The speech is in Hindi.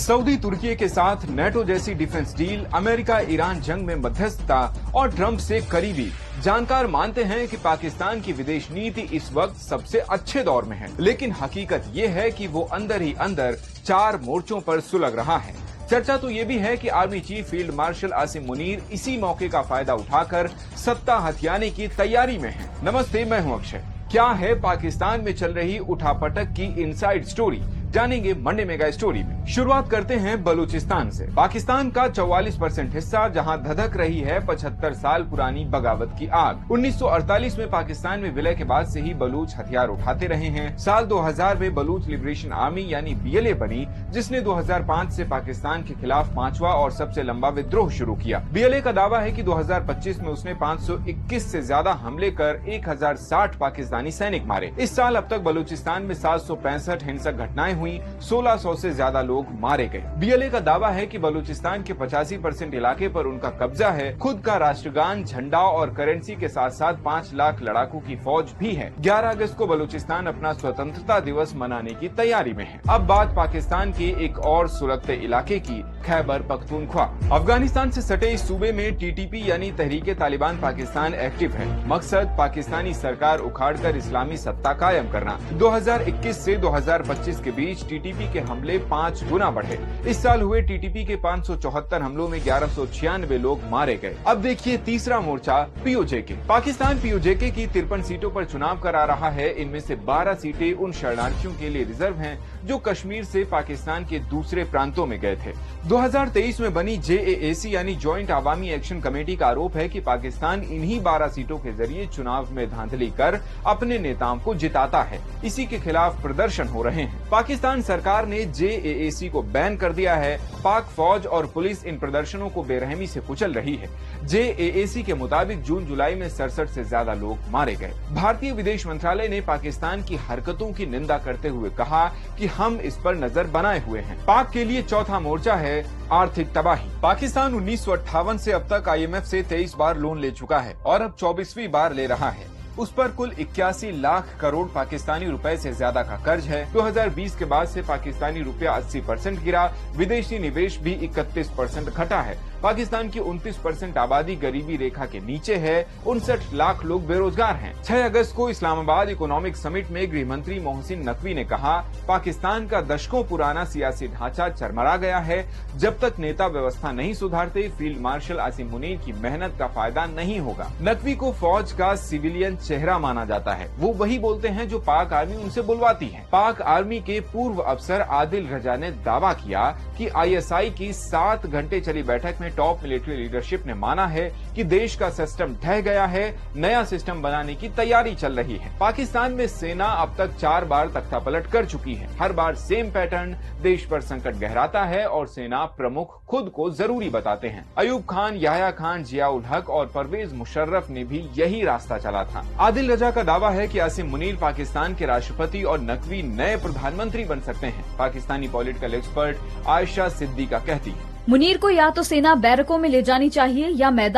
सऊदी तुर्की के साथ नेटो जैसी डिफेंस डील, अमेरिका ईरान जंग में मध्यस्थता और ट्रंप से करीबी। जानकार मानते हैं कि पाकिस्तान की विदेश नीति इस वक्त सबसे अच्छे दौर में है, लेकिन हकीकत ये है कि वो अंदर ही अंदर 4 मोर्चों पर सुलग रहा है। चर्चा तो ये भी है कि army chief field marshal Asim Munir इसी मौके का फायदा उठाकर सत्ता हथियाने की तैयारी में है। नमस्ते, मैं हूं अक्षय। क्या है पाकिस्तान में चल रही उठापटक की इनसाइड स्टोरी, जानेंगे मंडे मेगा स्टोरी में। शुरुआत करते हैं बलूचिस्तान से। पाकिस्तान का 44% हिस्सा, जहां धधक रही है 75 साल पुरानी बगावत की आग। 1948 में पाकिस्तान में विलय के बाद से ही बलूच हथियार उठाते रहे हैं। साल 2000 में बलूच लिबरेशन आर्मी यानी BLA बनी, जिसने 2005 से पाकिस्तान के खिलाफ 5वां और सबसे लंबा विद्रोह शुरू किया। BLA का दावा है कि 2025 में उसने 521 से ज्यादा हमले कर 1060 पाकिस्तानी सैनिक मारे। इस साल अब तक बलूचिस्तान में 765 हिंसक घटनाएं हुई, 1600 से ज्यादा लोग मारे गए। BLA का दावा है कि बलूचिस्तान के 85% इलाके पर उनका कब्जा है। खुद का राष्ट्रगान, झंडा और करेंसी के साथ साथ 5 लाख लड़ाकू की फौज भी है। 11 अगस्त को बलूचिस्तान अपना स्वतंत्रता दिवस मनाने की तैयारी में है। अब बात पाकिस्तान के एक और सुलगते इलाके की, खैबर पख्तूनख्वा। अफगानिस्तान से सटे इस सूबे में TTP यानी तहरीके तालिबान पाकिस्तान एक्टिव है। मकसद पाकिस्तानी सरकार उखाड़कर इस्लामी सत्ता कायम करना। 2021 से 2025 के बीच TTP के हमले 5 गुना बढ़े। इस साल हुए TTP के 574 हमलों में 1196 लोग मारे गए। अब देखिए तीसरा मोर्चा, POJK। पाकिस्तान POJK की 53 सीटों पर चुनाव करा रहा है। इनमें से 12 सीटें उन शरणार्थियों के लिए रिजर्व हैं जो कश्मीर से पाकिस्तान के दूसरे प्रांतों में गए थे। 2023 में बनी JAAC यानी ज्वाइंट अवामी एक्शन कमेटी का आरोप है कि पाकिस्तान इन्हीं 12 सीटों के जरिए चुनाव में धांधली कर अपने नेताओं को जिताता है। इसी के खिलाफ प्रदर्शन हो रहे हैं। पाकिस्तान सरकार ने JAAC को बैन कर दिया है। पाक फौज और पुलिस इन प्रदर्शनों को बेरहमी से कुचल रही है। JAAC के मुताबिक जून जुलाई में 67 से ज्यादा लोग मारे गए। भारतीय विदेश मंत्रालय ने पाकिस्तान की हरकतों की निंदा करते हुए कहा कि हम इस पर नजर बनाए हुए हैं। पाक के लिए चौथा मोर्चा है आर्थिक तबाही। पाकिस्तान 1958 से अब तक IMF से 23 बार लोन ले चुका है और अब 24वीं बार ले रहा है। उस पर कुल 81 लाख करोड़ पाकिस्तानी रुपए से ज्यादा का कर्ज है। 2020 के बाद से पाकिस्तानी रुपया 80% गिरा। विदेशी निवेश भी 31% घटा है। पाकिस्तान की 29% आबादी गरीबी रेखा के नीचे है। 59 लाख लोग बेरोजगार हैं। 6 अगस्त को इस्लामाबाद इकोनॉमिक समिट में गृह मंत्री मोहसिन नकवी ने कहा, पाकिस्तान का दशकों पुराना सियासी ढांचा चरमरा गया है। जब तक नेता व्यवस्था नहीं सुधारते, फील्ड मार्शल आसिम मुनीर की मेहनत का फायदा नहीं होगा। नकवी को फौज का सिविलियन चेहरा माना जाता है। वो वही बोलते हैं जो पाक आर्मी उनसे बुलवाती है। पाक आर्मी के पूर्व अफसर आदिल रजा ने दावा किया कि ISI की 7 घंटे चली बैठक में टॉप मिलिट्री लीडरशिप ने माना है कि देश का सिस्टम ढह गया है, नया सिस्टम बनाने की तैयारी चल रही है। पाकिस्तान में सेना अब तक 4 बार तख्तापलट कर चुकी है। हर बार सेम पैटर्न, देश पर संकट गहराता है और सेना प्रमुख खुद को जरूरी बताते हैं। अयूब खान, याह्या खान, जियाउल हक और परवेज मुशर्रफ ने भी यही रास्ता चला था। आदिल रजा का दावा है कि आसिम मुनीर पाकिस्तान के राष्ट्रपति और नकवी नए प्रधानमंत्री बन सकते हैं। Pakistani political expert Ayesha Siddiqa कहती है, मुनीर को या तो सेना बैरकों में ले जानी चाहिए या मैदान